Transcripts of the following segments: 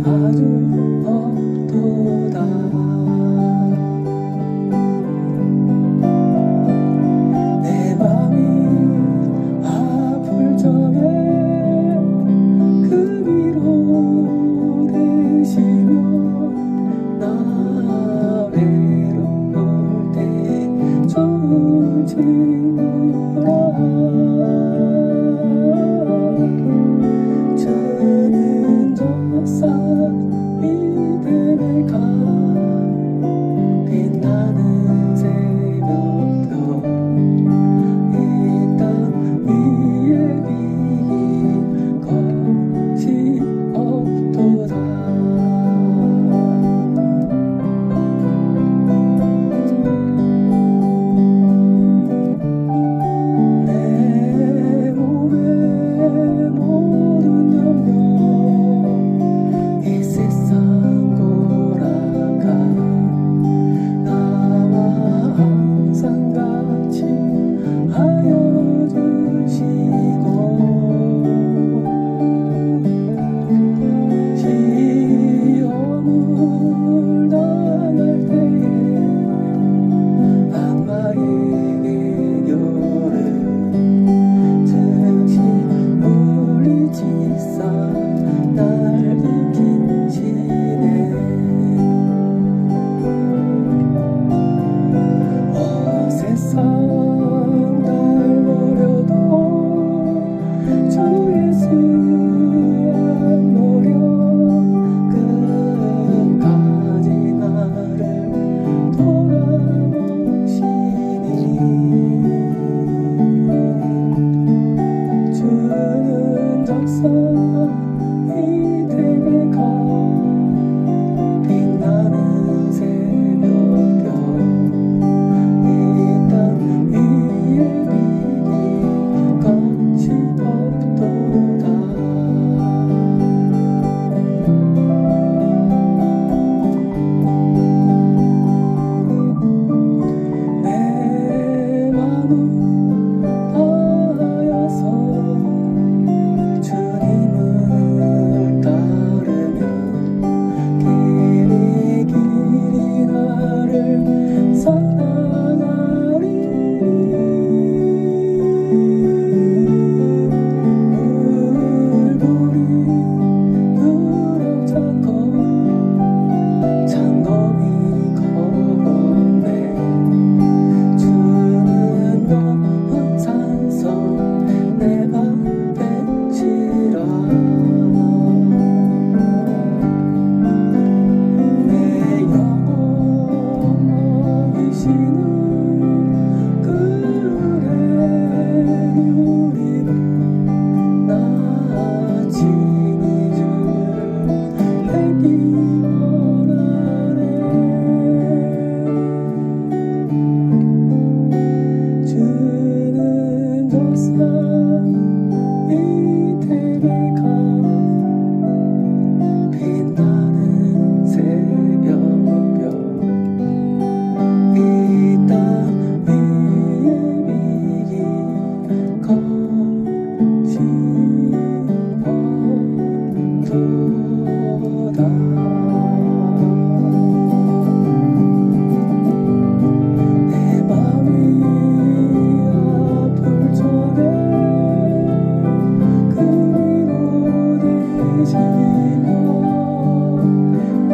아주 없도다. 내 맘이 아플 적에 그 위로 되시며 나 외로울 때 좋은 친구라. 주는 저사 믿음을 가 빛나는 새벽별 이 땅 위에 비길 것이 없도다. 내 몸의 모든 염려 이 세상 돌아가 나와 항상 같이 하여 주시고 시험을 당할 때에 악마에게 겨를 즉시 물리치사 날 이기시네. 세상 날 버려도 주 예수 안 버려 끝까지 나를 돌아보시니. 주는 적사 이태에 가 빛나는 새벽별 이 땅 위에 비길 것이 없도다. 내 맘은 다하여서 주님을 따르면 길이 길이 나를 사랑하리니. 물불이 두렵잖고 장동이 거겁네. 주는 높은 산성 내 밭에시라. 내 영혼 먹이시는 그의 누리를 나 친히 주를 뵙기 원하네. 주는 저사 이태에 가 빛나는 새벽별 이 땅 위에 비길 것이 없도다. 내 맘이 아플 적에 그 위로 되시며 나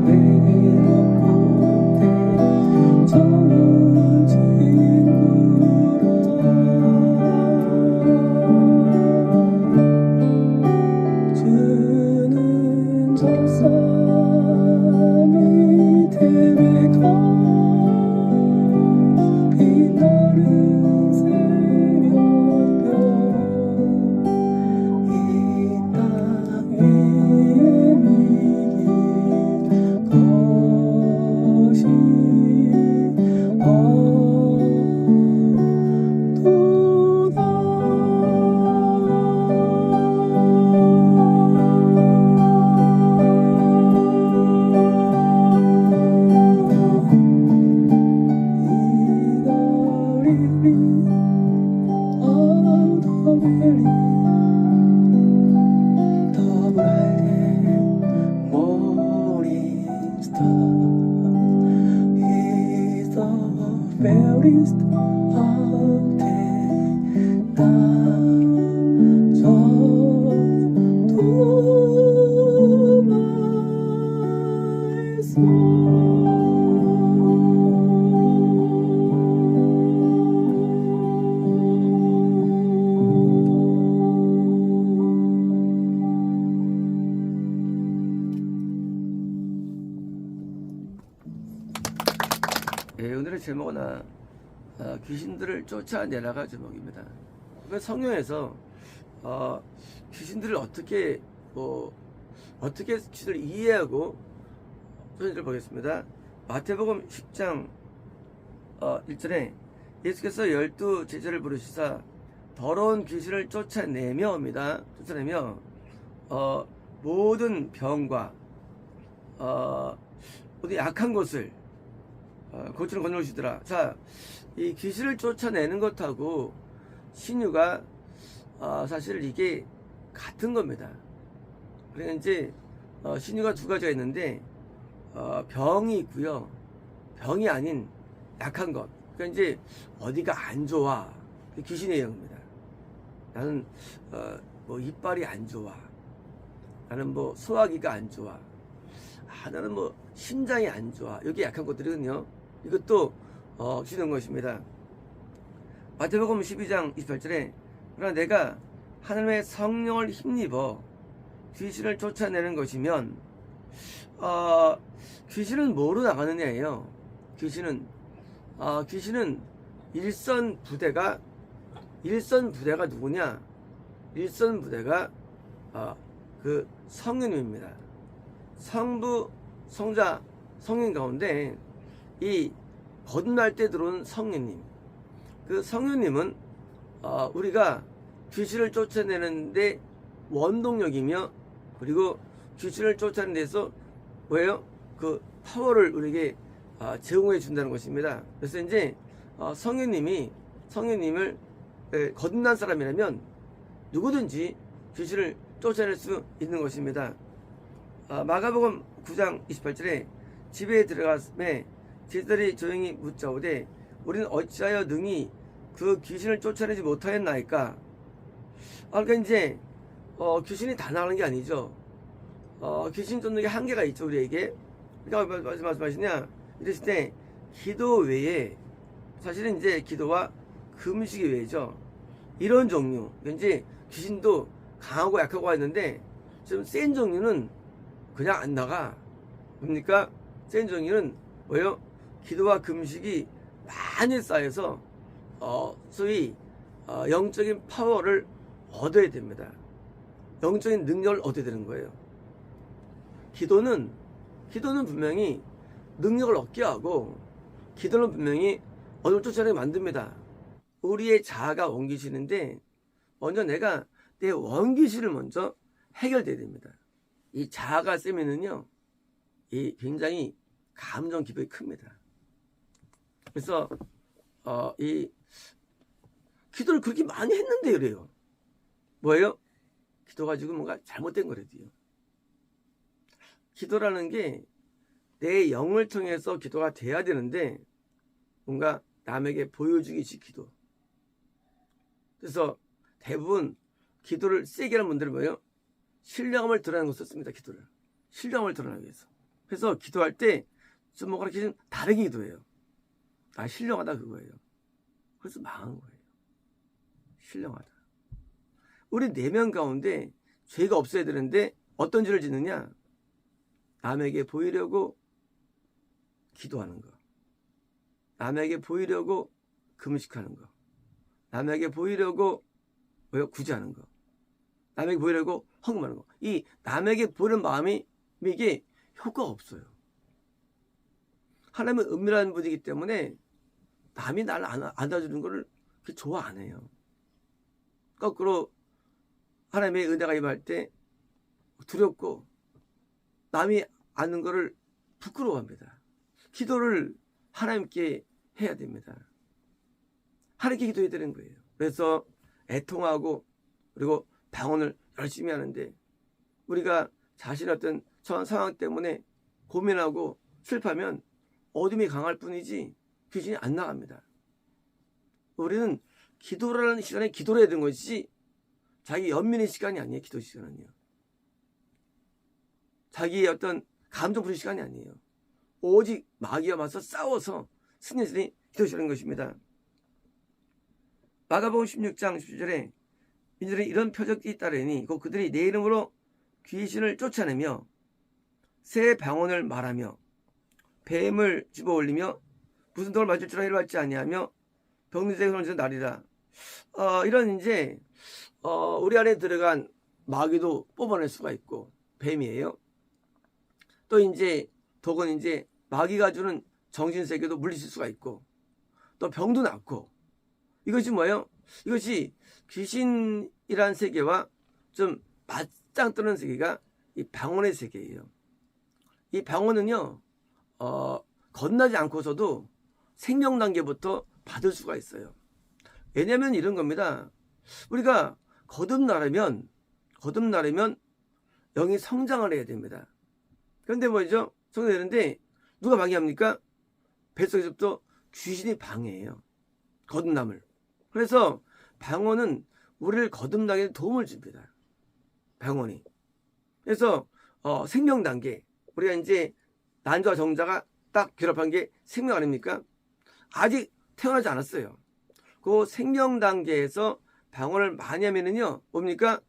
외로울 때 좋은 친구라. 주는 미스트 아웃에 나져도 말소 오늘의 제목은 귀신들을 쫓아내라가 제목입니다. 성경에서 귀신들을 어떻게 귀신을 이해하고 쫓아내를 보겠습니다. 마태복음 10장 1절에 예수께서 12 제자를 부르시사 더러운 귀신을 쫓아내며 옵니다. 쫓아내며 모든 병과 모든 약한 곳을 고치는 건너오시더라. 자, 이 귀신을 쫓아내는 것하고 신유가 사실 이게 같은 겁니다. 그러니까 이제 신유가 두 가지가 있는데 병이 있고요, 병이 아닌 약한 것. 그러니까 이제 어디가 안 좋아, 귀신의 영입니다. 나는 뭐 이빨이 안 좋아, 나는 뭐 소화기가 안 좋아, 나는 뭐 심장이 안 좋아. 이게 약한 것들이거든요. 이것도 주는 것입니다. 마태복음 12장 28절에 그러나 내가 하나님의 성령을 힘입어 귀신을 쫓아내는 것이면 귀신은 뭐로 나가느냐예요. 귀신은 일선 부대가 누구냐? 일선 부대가 그 성령님입니다. 성부, 성자, 성령 가운데 이 거듭날 때 들어온 성령님, 그 성령님은 우리가 귀신을 쫓아내는데 원동력이며, 그리고 귀신을 쫓아내는 데서 뭐예요? 그 파워를 우리에게 제공해 준다는 것입니다. 그래서 이제 성령님을 거듭난 사람이라면 누구든지 귀신을 쫓아낼 수 있는 것입니다. 마가복음 9장 28절에 집에 들어갔음에 제자들이 조용히 묻자오되 우리는 어찌하여 능히 그 귀신을 쫓아내지 못하였나이까? 그러니까 이제 귀신이 다 나가는 게 아니죠. 귀신 쫓는 게 한계가 있죠, 우리에게. 그러니까 말씀하시냐, 이랬을 때 기도 외에, 사실은 이제 기도와 금식 외에죠, 이런 종류, 이제 귀신도 강하고 약하고 있는데 좀 센 종류는 그냥 안 나가. 뭡니까? 센 종류는 뭐예요? 기도와 금식이 많이 쌓여서 소위 영적인 파워를 얻어야 됩니다. 영적인 능력을 얻어야 되는 거예요. 기도는 분명히 능력을 얻게 하고, 기도는 분명히 어둠을 쫓아내게 만듭니다. 우리의 자아가 원귀신인데 먼저 내가 내 원귀신을 먼저 해결돼야 됩니다. 이 자아가 세면은요, 이 굉장히 감정 기복이 큽니다. 그래서 이 기도를 그렇게 많이 했는데 그래요. 뭐예요? 기도 가지고 뭔가 잘못된 거래도요. 기도라는 게 내 영을 통해서 기도가 돼야 되는데 뭔가 남에게 보여주기식 기도. 그래서 대부분 기도를 세게 하는 분들은 뭐예요? 신령함을 드러내는 거 썼습니다. 기도를 신령함을 드러내기 위해서. 그래서 기도할 때 좀 뭔가 이렇게 좀 다르게 기도해요. 신령하다 그거예요. 그래서 망한 거예요. 신령하다. 우리 내면 가운데 죄가 없어야 되는데 어떤 죄를 짓느냐? 남에게 보이려고 기도하는 거, 남에게 보이려고 금식하는 거, 남에게 보이려고 구제하는 거, 남에게 보이려고 헌금하는 거. 이 남에게 보이는 마음이 이게 효과가 없어요. 하나님은 은밀한 분이기 때문에 남이 나를 안아주는 거를 그렇게 좋아 안 해요. 거꾸로 하나님의 은혜가 임할 때 두렵고 남이 아는 거를 부끄러워합니다. 기도를 하나님께 해야 됩니다. 하나님께 기도해야 되는 거예요. 그래서 애통하고 그리고 방언을 열심히 하는데 우리가 자신의 어떤 처한 상황 때문에 고민하고 슬퍼하면 어둠이 강할 뿐이지 귀신이 안 나갑니다. 우리는 기도라는 시간에 기도를 해야 되는 것이지 자기 연민의 시간이 아니에요. 기도 시간은요. 자기의 어떤 감정 부릴 시간이 아니에요. 오직 마귀와 맞서 싸워서 승리했으니 기도 시간인 것입니다. 마가복음 16장 17절에 인들은 이런 표적이 있다르니 곧 그들이 내 이름으로 귀신을 쫓아내며 새 방언을 말하며 뱀을 집어올리며 무슨 독을 맞을 줄 해를 받지 아니하며 병든자에게 손을 나리라. 이런 이제 우리 안에 들어간 마귀도 뽑아낼 수가 있고 뱀이에요. 또 이제 독은 이제 마귀가 주는 정신세계도 물리칠 수가 있고 또 병도 낫고 이것이 뭐예요? 이것이 귀신이란 세계와 좀 맞짱 뜨는 세계가 이 방언의 세계예요. 이 방언은요 겁나지 않고서도 생명 단계부터 받을 수가 있어요. 왜냐하면 이런 겁니다. 우리가 거듭나려면 영이 성장을 해야 됩니다. 그런데 뭐죠? 성장되는데 누가 방해합니까? 뱃속에서부터 귀신이 방해해요. 거듭남을. 그래서 방언은 우리를 거듭나게 도움을 줍니다. 방언이. 그래서 생명 단계, 우리가 이제 난자와 정자가 딱 결합한 게 생명 아닙니까? 아직 태어나지 않았어요. 그 생명 단계에서 방언을 많이 하면은요, 뭡니까?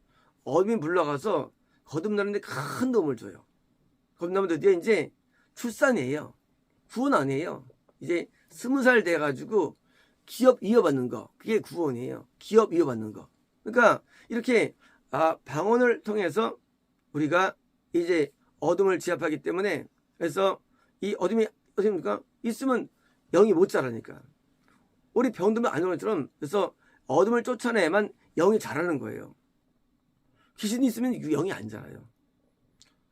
어둠이 물러가서 거듭나는데 큰 도움을 줘요. 거듭나면 드디어 이제 출산이에요. 구원 아니에요. 이제 20살 돼가지고 기업 이어받는 거, 그게 구원이에요. 기업 이어받는 거. 그러니까 이렇게 방언을 통해서 우리가 이제 어둠을 제압하기 때문에, 그래서 이 어둠이 어떻습니까? 있으면 영이 못 자라니까. 우리 병들면 안 오는 것처럼, 그래서 어둠을 쫓아내야만 영이 자라는 거예요. 귀신이 있으면 영이 안 자라요.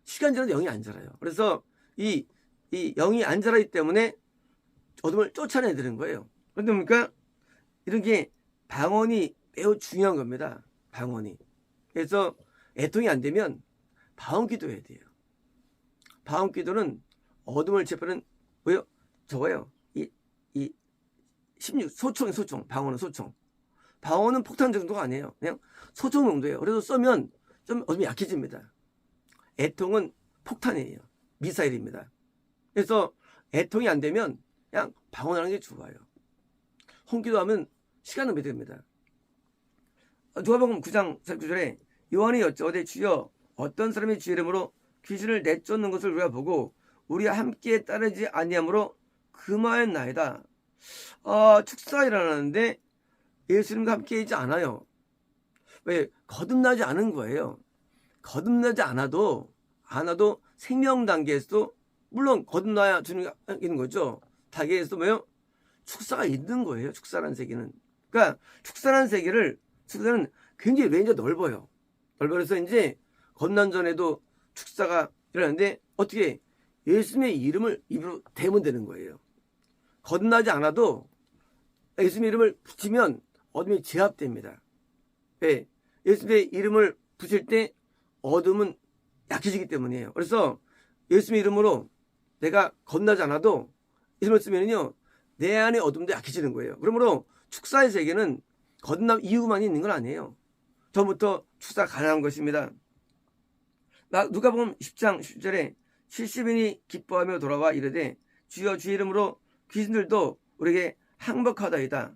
시간 지나도 영이 안 자라요. 그래서 이 영이 안 자라기 때문에 어둠을 쫓아내야 되는 거예요. 그런데 뭡니까? 이런 게 방언이 매우 중요한 겁니다. 방언이. 그래서 애통이 안 되면 방언 기도해야 돼요. 방언 기도는 어둠을 제압하는 뭐요? 저거요. 이 16 소총. 방언은 소총. 방언은 폭탄 정도가 아니에요. 그냥 소총 정도예요. 그래서 쏘면 좀 어둠이 약해집니다. 애통은 폭탄이에요. 미사일입니다. 그래서 애통이 안 되면 그냥 방언하는 게 좋아요. 홍기도하면 시간은 몇 됩니다. 누가복음 9장 49절에 요한이 여쭤오되 주여 어떤 사람이 주 이름으로 귀신을 내쫓는 것을 우리가 보고 우리와 함께 따르지 아니하므로 금하였나이다. 축사가 일어나는데 예수님과 함께 있지 않아요. 왜? 거듭나지 않은 거예요. 거듭나지 않아도 생명 단계에서도 물론 거듭나야 주님과 있는 거죠. 단계에서도 뭐예요? 축사가 있는 거예요. 축사라는 세계는. 그러니까 축사라는 축사는 굉장히 레인지가 넓어요. 넓어서 이제 거듭난 전에도 축사가 일어나는데 어떻게 예수님의 이름을 입으로 대면 되는 거예요. 거듭나지 않아도 예수님의 이름을 붙이면 어둠이 제압됩니다. 네. 예수님의 이름을 붙일 때 어둠은 약해지기 때문이에요. 그래서 예수님의 이름으로 내가 거듭나지 않아도 이름을 쓰면요 내 안의 어둠도 약해지는 거예요. 그러므로 축사의 세계는 거듭남 이후만 있는 건 아니에요. 전부터 축사가 가능한 것입니다. 누가복음 10장 10절에 70인이 기뻐하며 돌아와 이르되 주여 주의 이름으로 귀신들도 우리에게 항복하다이다.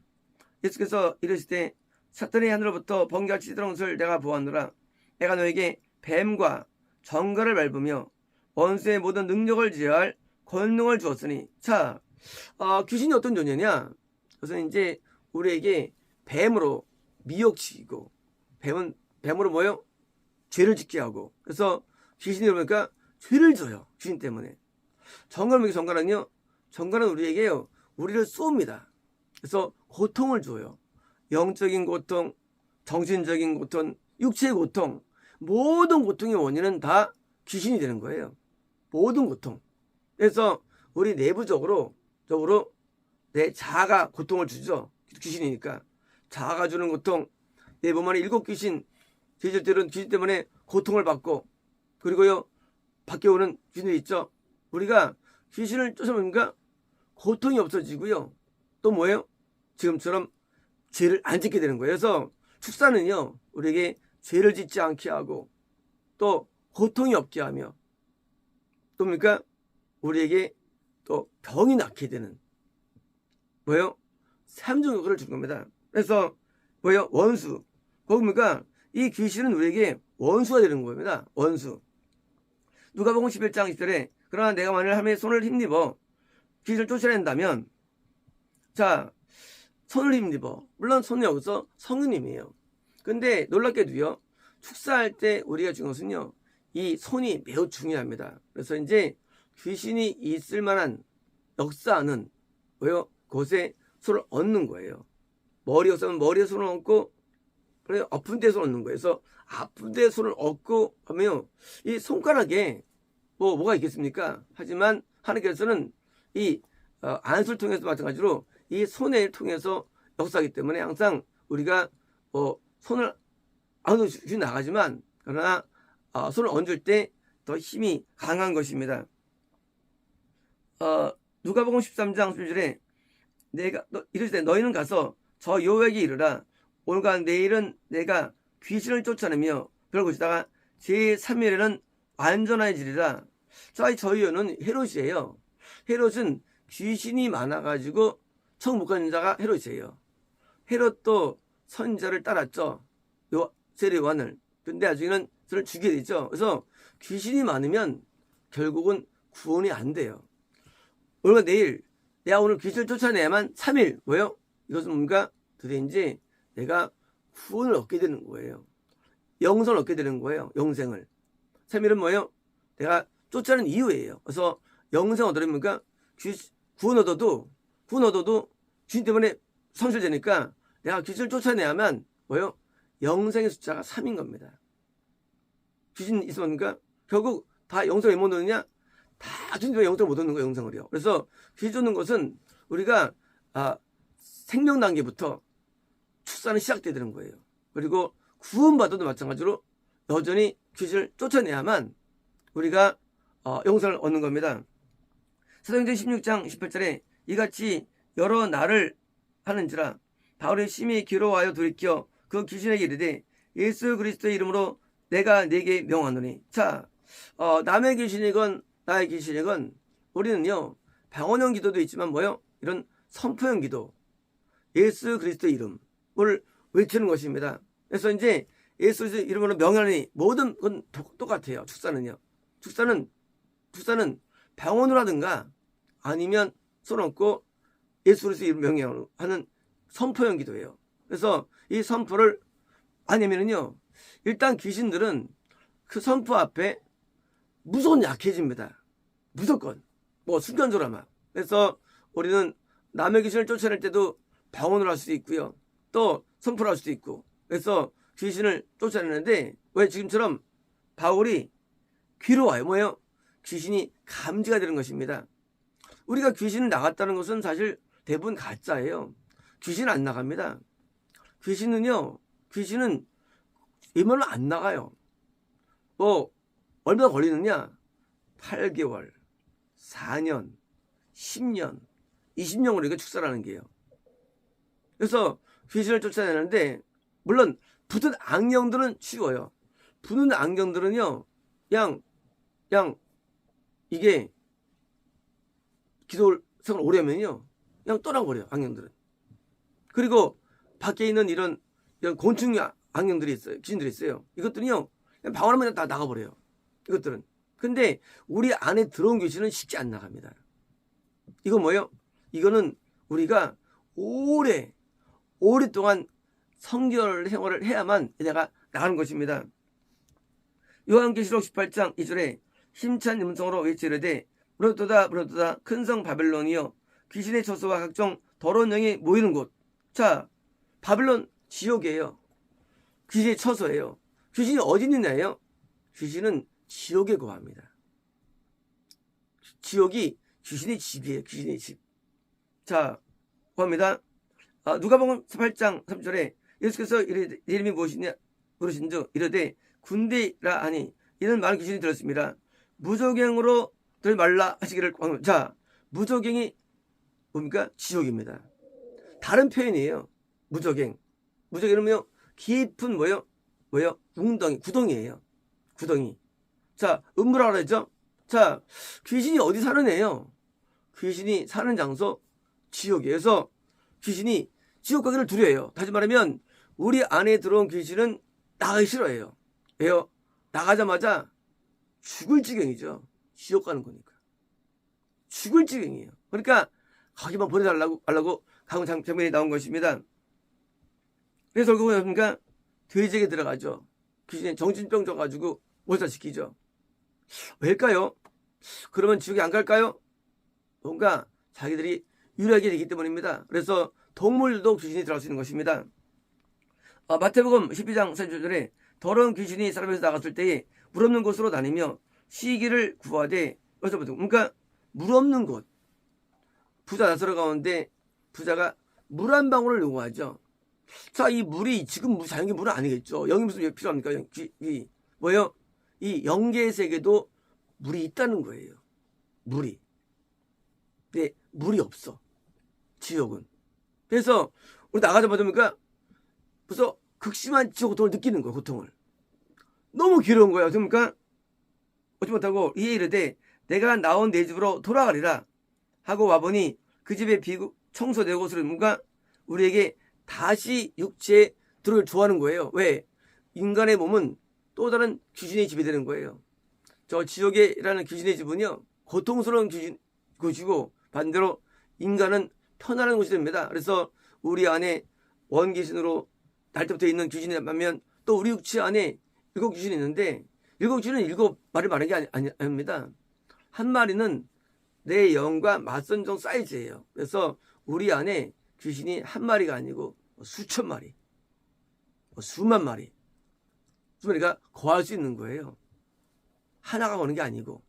예수께서 이르시되 사탄이 하늘로부터 번개같이 뛰어오는 것을 내가 보았노라. 내가 너에게 뱀과 정갈을 밟으며 원수의 모든 능력을 제어할 권능을 주었으니. 자, 귀신이 어떤 존재냐? 그래서 이제 우리에게 뱀으로 미혹시키고 뱀으로 뭐요? 죄를 짓게 하고. 그래서 귀신이 그러니까 죄를 져요. 귀신 때문에. 정갈은요? 정갈은 우리에게요. 우리를 쏩니다. 그래서 고통을 줘요. 영적인 고통, 정신적인 고통, 육체의 고통, 모든 고통의 원인은 다 귀신이 되는 거예요. 모든 고통. 그래서 우리 내부적으로 내 자아가 고통을 주죠. 귀신이니까. 자아가 주는 고통, 내 몸 안에 7귀신, 제절들은 귀신 때문에 고통을 받고, 그리고요, 밖에 오는 귀신들이 있죠. 우리가 귀신을 쫓아보니까 고통이 없어지고요. 또 뭐예요? 지금처럼 죄를 안 짓게 되는 거예요. 그래서 축사는요, 우리에게 죄를 짓지 않게 하고 또 고통이 없게 하며 또 뭡니까? 우리에게 또 병이 낫게 되는 뭐예요? 삼중 효과를 주는 겁니다. 그래서 뭐예요? 원수. 보니까 이 귀신은 우리에게 원수가 되는 겁니다. 원수. 누가복음 11장 10절에 그러나 내가 만일 하나님의 손을 힘입어 귀신을 쫓아낸다면, 자, 손을 힘입어. 물론 손이 여기서 성령님이에요. 근데 놀랍게도요, 축사할 때 우리가 중요한 것은요, 이 손이 매우 중요합니다. 그래서 이제 귀신이 있을 만한 역사하는 뭐요? 곳에 손을 얹는 거예요. 머리 역사는 머리에 손을 얹고, 그래 아픈 데 손을 얹는 거예요. 그래서 아픈 데 손을 얹고 하면 이 손가락에 뭐가 있겠습니까? 하지만 하나님께서는 이 안수를 통해서 마찬가지로 이 손을 통해서 역사하기 때문에 항상 우리가 손을 안으로 나가지만 그러나 손을 얹을 때 더 힘이 강한 것입니다. 누가복음 13장 10절에 이르시되 너희는 가서 저 여호와에게 이르라 오늘과 내일은 내가 귀신을 쫓아내며 별 것이다가 제3일에는 안전해지리라. 자, 저희 여는 헤롯이에요. 헤롯은 귀신이 많아가지고 청 못 가는 자가 헤롯이에요. 헤롯도 선지자를 따랐죠. 세례요한을. 근데 나중에는 저를 죽이게 되죠. 그래서 귀신이 많으면 결국은 구원이 안 돼요. 오늘과 내일 내가 오늘 귀신을 쫓아내야만 3일 뭐예요? 이것은 뭔가 드디어 내가 구원을 얻게 되는 거예요. 영생을 얻게 되는 거예요. 영생을. 3일은 뭐예요? 내가 쫓아낸 이유예요. 그래서 영생 얻으려니까 구원 얻어도 귀신 때문에 손실되니까 내가 귀신을 쫓아내야만 뭐예요? 영생의 숫자가 3인 겁니다. 귀신 있으니까 결국 다 영생을 못 얻느냐? 다 귀신 때문에 영생을 못 얻는 거예요. 영생을요. 그래서 귀신 쫓는 것은 우리가 생명 단계부터 축사는 시작돼야 되는 거예요. 그리고 구원받아도 마찬가지로 여전히 귀신을 쫓아내야만 우리가 영생을 얻는 겁니다. 사도행전 16장 18절에 이같이 여러 날을 하는지라 바울이 심히 괴로워하여 돌이켜 그 귀신에게 이르되 예수 그리스도의 이름으로 내가 네게 명하노니. 자, 남의 귀신이건 나의 귀신이건 우리는요 방언형 기도도 있지만 뭐요? 이런 선포형 기도, 예수 그리스도의 이름을 외치는 것입니다. 그래서 이제 예수 그리스도의 이름으로 명하노니 모든 건 똑같아요. 축사는요. 축사는 방언으로 하든가 아니면 손 얹고 예수 그리스도의 이름 명하는 선포형 기도예요. 그래서 이 선포를 아니면은요, 일단 귀신들은 그 선포 앞에 무조건 약해집니다. 무조건. 순간적으로 아마. 그래서 우리는 남의 귀신을 쫓아낼 때도 방언을 할 수도 있고요. 또 선포를 할 수도 있고. 그래서 귀신을 쫓아내는데 왜 지금처럼 바울이 괴로워요. 뭐예요? 귀신이 감지가 되는 것입니다. 우리가 귀신을 나갔다는 것은 사실 대부분 가짜예요. 귀신은 안 나갑니다. 귀신은 이만은 안 나가요. 얼마나 걸리느냐? 8개월, 4년, 10년, 20년 우리가 축사라는 게요. 그래서 귀신을 쫓아내는데 물론 붙은 악령들은 쉬워요. 붙는 악령들은요, 그냥 이게 기도 생활 오래 하면요, 그냥 떠나버려요. 악령들은. 그리고 밖에 있는 이런 곤충 악령들이 있어요. 귀신들이 있어요. 이것들은요, 그냥 방언하면 다 나가버려요. 이것들은. 근데 우리 안에 들어온 귀신은 쉽게 안 나갑니다. 이거 뭐예요? 이거는 우리가 오랫동안 성결 생활을 해야만 내가 나가는 것입니다. 요한계시록 18장 2절에 힘찬 음성으로 외치르되 무너뜨다 큰 성 바벨론이여 귀신의 처소와 각종 더러운 영이 모이는 곳. 자, 바벨론 지옥이에요. 귀신의 처소예요. 귀신이 어디 있느냐예요? 귀신은 지옥에 거합니다. 지옥이 귀신의 집이에요. 귀신의 집. 자, 거합니다. 누가복음 8장 3절에 예수께서 이름이 무엇이냐 물으신즉 이르되 군대라 하니 이는 많은 귀신이 들었습니다. 무조갱으로 들지 말라 하시기를. 자, 무조갱이 뭡니까? 지옥입니다. 다른 표현이에요. 무적행. 무적행은 깊은 웅덩이, 구덩이에요. 구덩이. 자, 음부라고 그랬죠? 자, 귀신이 어디 사는 애요? 귀신이 사는 장소 지옥이에서 귀신이 지옥 가기를 두려워해요. 다시 말하면 우리 안에 들어온 귀신은 나가기 싫어해요. 왜요? 나가자마자 죽을 지경이죠. 지옥 가는 거니까. 죽을 지경이에요. 그러니까 거기만 보내달라고 강원 장면이 나온 것입니다. 그래서 결국은 그러니까 돼지에게 들어가죠. 귀신이 정신병 줘가지고 몰살시키죠. 왜일까요? 그러면 지옥에 안 갈까요? 뭔가 자기들이 유리하게 되기 때문입니다. 그래서 동물도 귀신이 들어갈 수 있는 것입니다. 마태복음 12장 30절에 더러운 귀신이 사람에서 나갔을 때에 물 없는 곳으로 다니며 쉬기를 구하되, 그러니까 물 없는 곳. 부자 나서러 가는데 부자가 물 한 방울을 요구하죠. 자, 이 물이 지금 자연계 물은 아니겠죠. 영이 무슨 왜 필요합니까? 이 영계 세계도 물이 있다는 거예요. 물이. 근데 물이 없어. 지옥은. 그래서 우리 나가자마자 보니까 벌써 극심한 지옥 고통을 느끼는 거예요. 고통을. 너무 괴로운 거예요. 그러니까 어찌 못하고 이에 이르되 내가 나온 내 집으로 돌아가리라 하고 와보니 그 집에 비구 청소되고 옷을 뭔가 우리에게 다시 육체에 들어올 좋아하는 거예요. 왜? 인간의 몸은 또 다른 귀신의 집이 되는 거예요. 저 지옥이라는 귀신의 집은요, 고통스러운 곳이고 반대로 인간은 편안한 곳이 됩니다. 그래서 우리 안에 원귀신으로 날 때부터 있는 귀신이 나면 또 우리 육체 안에 7귀신이 있는데 7귀신은 7마리 말하는 게 아닙니다. 한 마리는 내 영과 맞선정 사이즈예요. 그래서 우리 안에 귀신이 한 마리가 아니고 수천 마리, 수만 마리가 거할 수 있는 거예요. 하나가 오는 게 아니고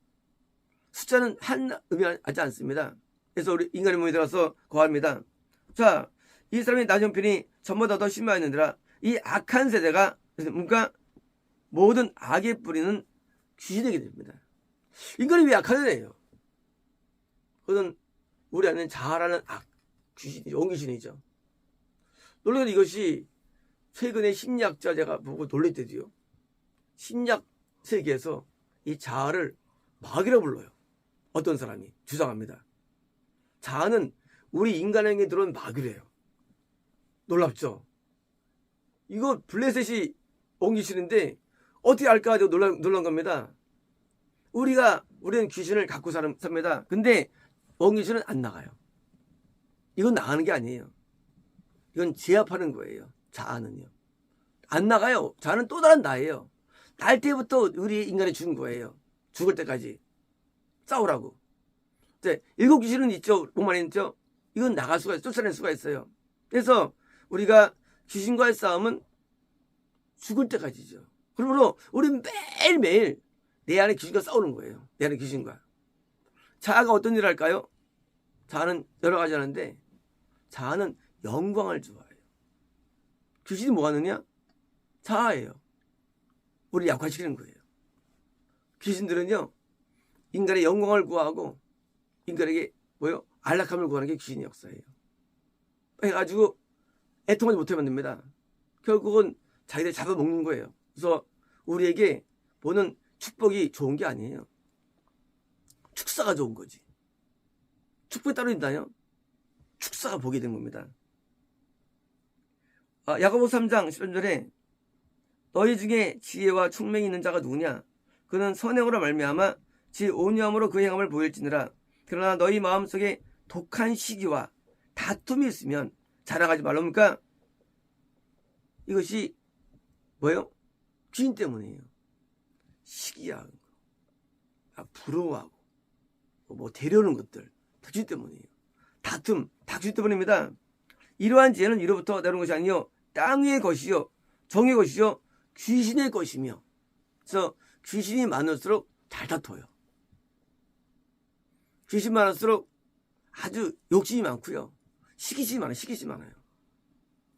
숫자는 한 의미하지 않습니다. 그래서 우리 인간의 몸에 들어서 거합니다. 자, 이 사람의 낮은 형편이 전보다 더 심하였느니라. 이 악한 세대가 그러니까 모든 악의 뿌리는 귀신에게 됩니다. 인간이 왜 악한 애예요? 그것은 우리 안에 자아라는 악, 귀신이죠. 원귀신이죠. 놀라운 이것이 최근에 심리학자 제가 보고 놀랬대도요. 심리학 세계에서 이 자아를 마귀라고 불러요. 어떤 사람이 주장합니다. 자아는 우리 인간에게 들어온 마귀래요. 놀랍죠? 이거 블레셋이 원귀신인데 어떻게 알까 하고 놀란 겁니다. 우리는 귀신을 갖고 삽니다. 근데 원귀신은 안 나가요. 이건 나가는 게 아니에요. 이건 제압하는 거예요. 자아는요. 안 나가요. 자아는 또 다른 나예요. 날 때부터 우리 인간이 죽은 거예요. 죽을 때까지 싸우라고. 이제 7귀신은 있죠. 몸 안에 있죠. 이건 나갈 수가 있어요. 쫓아낼 수가 있어요. 그래서 우리가 귀신과의 싸움은 죽을 때까지죠. 그러므로 우리는 매일매일 내 안에 귀신과 싸우는 거예요. 내 안에 귀신과. 자아가 어떤 일을 할까요? 자아는 여러 가지 하는데 자아는 영광을 좋아해요. 귀신이 뭐 하느냐? 자아예요. 우리를 약화시키는 거예요. 귀신들은요, 인간의 영광을 구하고 인간에게 안락함을 구하는 게 귀신의 역사예요. 해가지고 애통하지 못하게 만듭니다. 결국은 자기들 잡아먹는 거예요. 그래서 우리에게 보는 축복이 좋은 게 아니에요. 축사가 좋은 거지. 축복이 따로 있나요? 축사가 보게 된 겁니다. 야고보서 3장 13절에 너희 중에 지혜와 총명이 있는 자가 누구냐? 그는 선행으로 말미암아 지 온유함으로 그 행함을 보일지니라. 그러나 너희 마음속에 독한 시기와 다툼이 있으면 자랑하지 말라니까. 이것이 뭐예요? 귀신 때문이에요. 시기하는 거, 부러워하고 뭐 데려오는 것들 다 귀신 때문이에요. 다툼 다 귀신 때문입니다. 이러한 지혜는 위로부터 내려온 것이 아니요 땅 위의 것이요 정의 것이요 귀신의 것이며. 그래서 귀신이 많을수록 잘 다퉈요. 귀신 많을수록 아주 욕심이 많고요. 시기심이 많아요.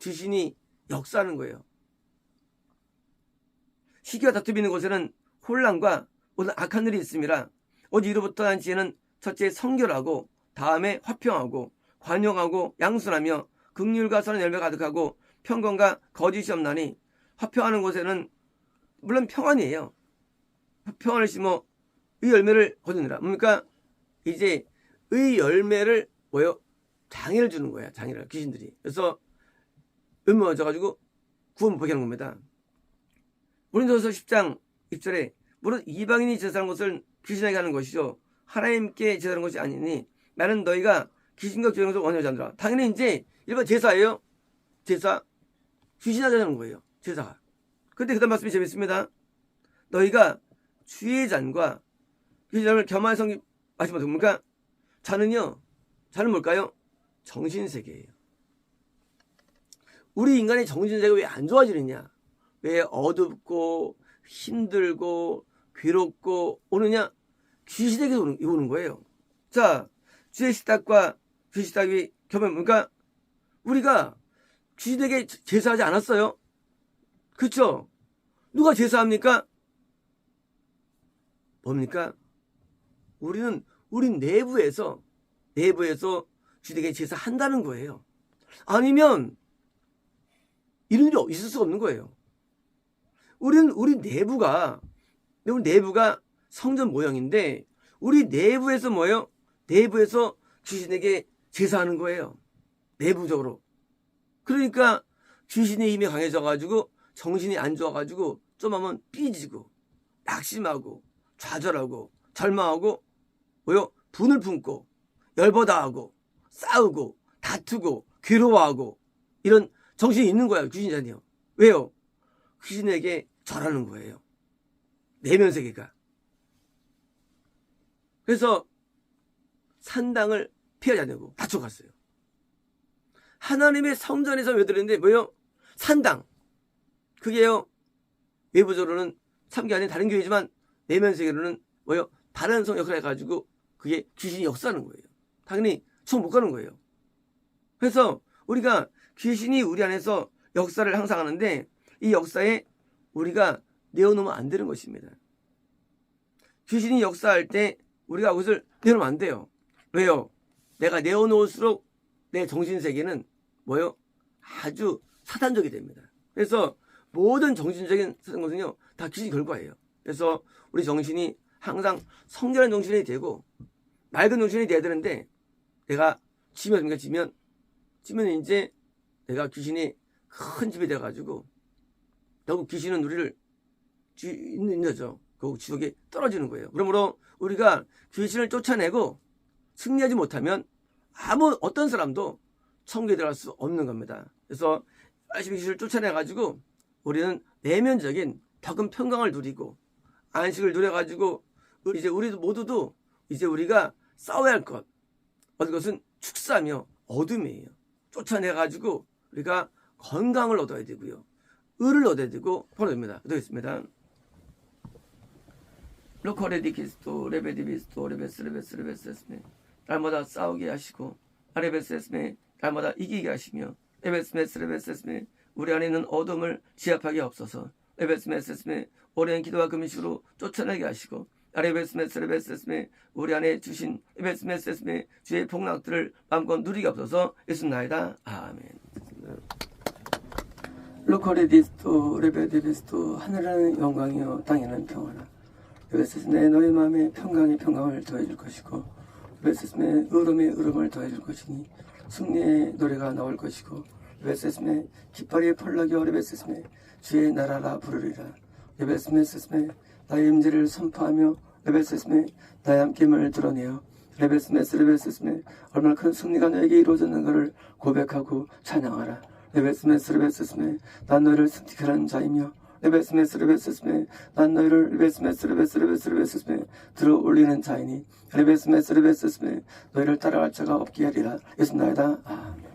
귀신이 역사하는 거예요. 시기와 다툼이 있는 곳에는 혼란과 모든 악한 일이 있음이라. 오직 이로부터 난 지혜는 첫째 성결하고 다음에 화평하고 관용하고 양순하며 긍휼과 선한 열매가 가득하고 평강과 거짓이 없나니 화평하는 곳에는 물론 평안이에요. 평안을 심어 의 열매를 거두느라. 뭡니까? 이제 의 열매를 뭐요? 장애를 주는 거야. 장애를 귀신들이. 그래서 음모 얻어가지고 구원 못 받게 하는 겁니다. 고린도서 10장 1절에 무릇 이방인이 제사하는 것을 귀신에게 하는 것이죠. 하나님께 제사하는 것이 아니니 나는 너희가 귀신과 교회는 것을 원하지 않노라. 당연히 이제 일반 제사예요. 제사. 귀신하자는 거예요. 제사가. 근데 그 다음 말씀이 재밌습니다. 너희가 주의 잔과 귀신을 겸하여 성기 마시면 됩니까? 잔은요. 잔은 뭘까요? 정신세계예요. 우리 인간의 정신세계가 왜 안 좋아지느냐? 왜 어둡고 힘들고 괴롭고 오느냐? 귀신에게 오는 거예요. 자, 주의 식탁과 귀신 식탁이 겸하면 뭡니까? 우리가 귀신에게 제사하지 않았어요? 그렇죠? 누가 제사합니까? 뭡니까? 우리 내부에서 귀신에게 제사한다는 거예요. 아니면 이런 일이 있을 수가 없는 거예요. 우리 내부가 성전 모형인데 우리 내부에서 뭐예요? 내부에서 귀신에게 제사하는 거예요. 내부적으로. 그러니까 귀신의 힘이 강해져가지고 정신이 안 좋아가지고 좀 하면 삐지고 낙심하고 좌절하고 절망하고 뭐요? 분을 품고 열받아하고 싸우고 다투고 괴로워하고 이런 정신이 있는 거예요. 귀신자니요. 왜요? 귀신에게 절하는 거예요. 내면세계가. 그래서 산당을 피하지 않고 다쳐갔어요. 하나님의 성전에서 외들었는데 뭐예요? 산당. 그게요. 외부적으로는 참기 아닌 다른 교회지만 내면세계로는 뭐예요? 다른 성 역할을 해가지고 그게 귀신이 역사하는 거예요. 당연히 총 못 가는 거예요. 그래서 우리가 귀신이 우리 안에서 역사를 항상 하는데 이 역사에 우리가 내어놓으면 안 되는 것입니다. 귀신이 역사할 때 우리가 그것을 내어놓으면 안 돼요. 왜요? 내가 내어놓을수록 내 정신세계는 뭐요? 아주 사탄적이 됩니다. 그래서 모든 정신적인 것은요 다 귀신 결과예요. 그래서 우리 정신이 항상 성결한 정신이 되고 맑은 정신이 돼야 되는데 내가 지면 이제 내가 귀신이 큰 집이 돼가지고 결국 귀신은 우리를 있는 거죠. 그 지옥에 떨어지는 거예요. 그러므로 우리가 귀신을 쫓아내고 승리하지 못하면 어떤 사람도 천국에 들어갈 수 없는 겁니다. 그래서 열심히 귀신을 쫓아내가지고 우리는 내면적인 더 큰 평강을 누리고 안식을 누려가지고 이제 우리 모두도 이제 우리가 싸워야 할 것 어떤 것은 축사며 어둠이에요. 쫓아내가지고 우리가 건강을 얻어야 되고요. 의를 얻어야 되고 벌어집니다. 되겠습니다. 로커레디키스토 레베디비스토 레베스레베스레베스레스메 날마다 싸우게 하시고 아레베스레스메 날마다 이기게 하시며 레베스메스레베스레스메 우리 안에 있는 어둠을 지압하게 없어서 레베스메스레스메 오랜 기도와 금식으로 쫓아내게 하시고 아레베스메스레베스레스메 우리 안에 주신 레베스메스레스메 주의 복락들을 마음껏 누리게 없어서 예수나이다. 아멘. 로커레디스토 레베디비스토 하늘은 영광이요 땅에는 평화라. 레베스메 너희 마음에 평강의 평강을 더해줄 것이고 레베스메 의로움의 의로움을 더해줄 것이니 승리의 노래가 나올 것이고 레베스메 깃발의 펄락이여 레베스메 주의 나라라 부르리라. 레베스메 나의 임재를 선포하며 레베스메 나의 함께임을 드러내어 레베스메 얼마나 큰 승리가 너에게 이루어졌는가를 고백하고 찬양하라. 레베스메 난 너희를 선택하는 자이며 레베스메 난 너희를 레베스메 들어 올리는 자이니 레베스메 너희를 따라갈 자가 없게 하리라. 예수나이다. 아멘.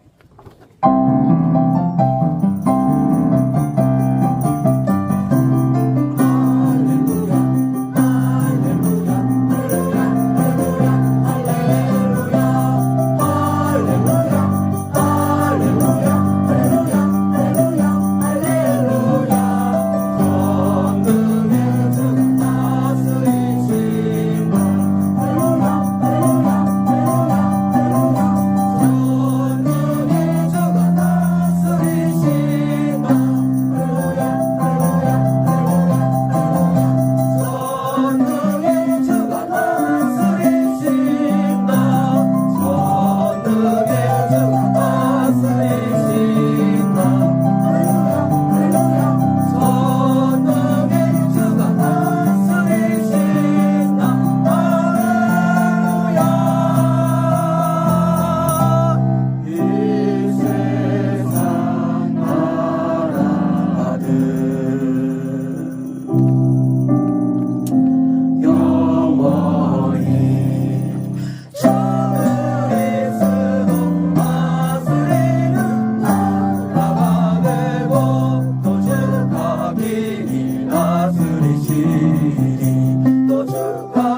아